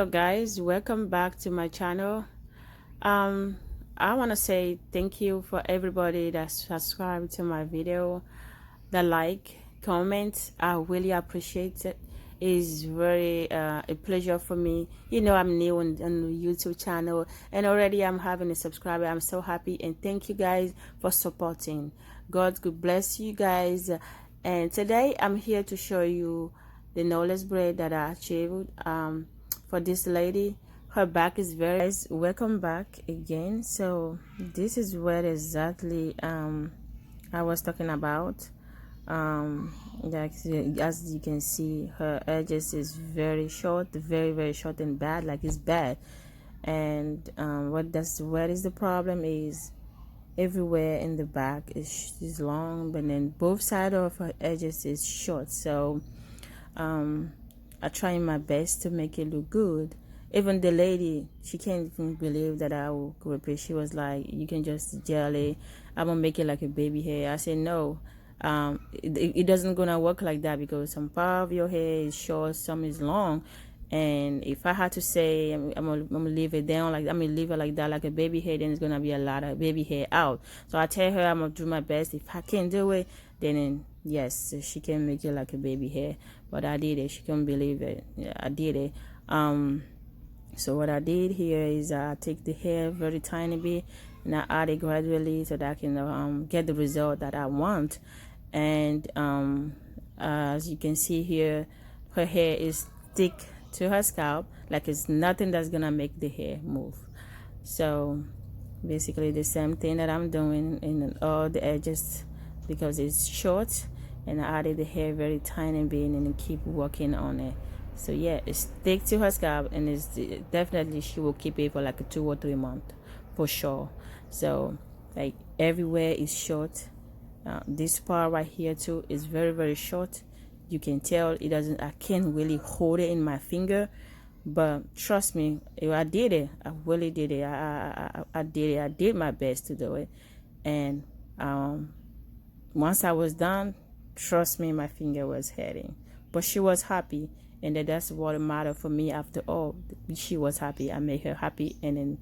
Hello guys, welcome back to my channel. um I want to say thank you for everybody that subscribed to my video, the like, comment. I really appreciate it. It's very a pleasure for me. I'm new on the YouTube channel, and already I'm having a subscriber. I'm so happy, and thank you guys for supporting. God could bless you guys. And today I'm here to show you the Knotless braid that I achieved for this lady. Her back is very nice. Welcome back again. So this is what exactly I was talking about. Like, as you can see, her edges is very short, very short and bad, like it's bad. And what is the problem is everywhere in the back is long, but then both sides of her edges is short. So I trying my best to make it look good. Even the lady, she can't even believe that I will repeat. She was like, you can just gel it, I'm gonna make it like a baby hair. I said no. It doesn't gonna work like that, because some part of your hair is short, some is long. And if I had to say I'm gonna leave it down, like I'm gonna leave it like that, like a baby hair, then it's gonna be a lot of baby hair out. So I tell her I'm gonna do my best. If I can't do it, then yes, she can make it like a baby hair. But I did it. She couldn't believe it. Yeah, I did it. So what I did here is I take the hair very tiny bit, and I add it gradually so that I can get the result that I want. And as you can see here, her hair is thick to her scalp, like it's nothing that's gonna make the hair move. So basically the same thing that I'm doing in all the edges, because it's short, and I added the hair very tiny bit and keep working on it. So yeah, it's thick to her scalp, and it's definitely she will keep it for like 2 or 3 months for sure. So like everywhere is short. This part right here too is very short. You can tell it doesn't, I can't really hold it in my finger, but trust me, I did it. I really did it. I did it. I did my best to do it. And once I was done, trust me, my finger was hurting, but she was happy, and that's what mattered for me. After all, she was happy. I made her happy, and then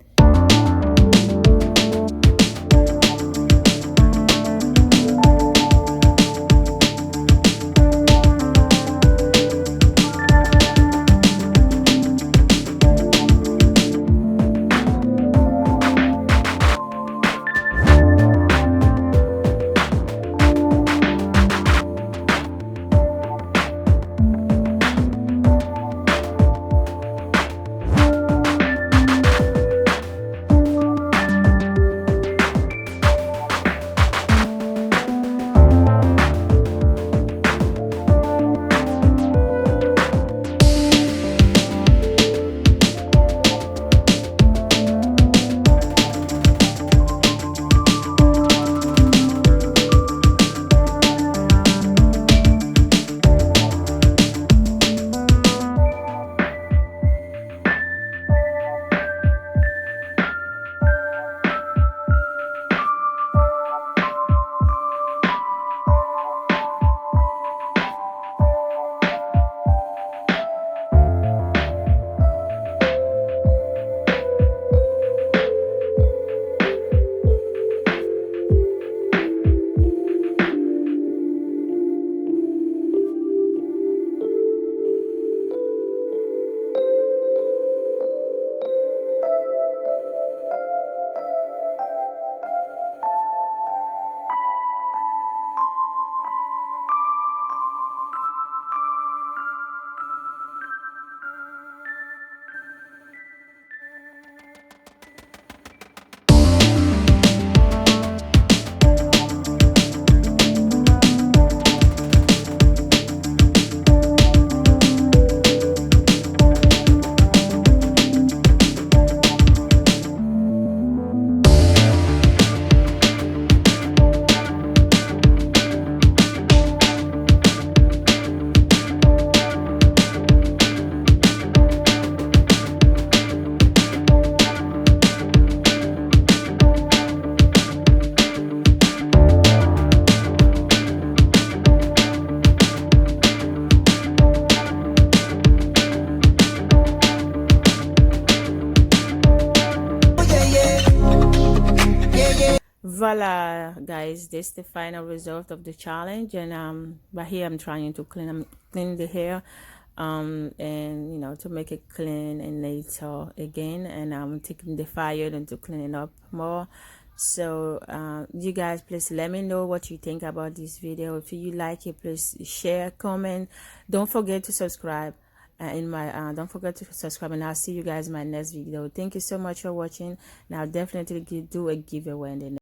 Voila, guys, this is the final result of the challenge. And but here I'm trying to clean the hair, and to make it clean and later again, and I'm taking the fire and to clean it up more. So you guys, please let me know what you think about this video. If you like it, please share, comment. Don't forget to subscribe. Don't forget to subscribe, and I'll see you guys in my next video. Thank you so much for watching, and I'll definitely do a giveaway in the next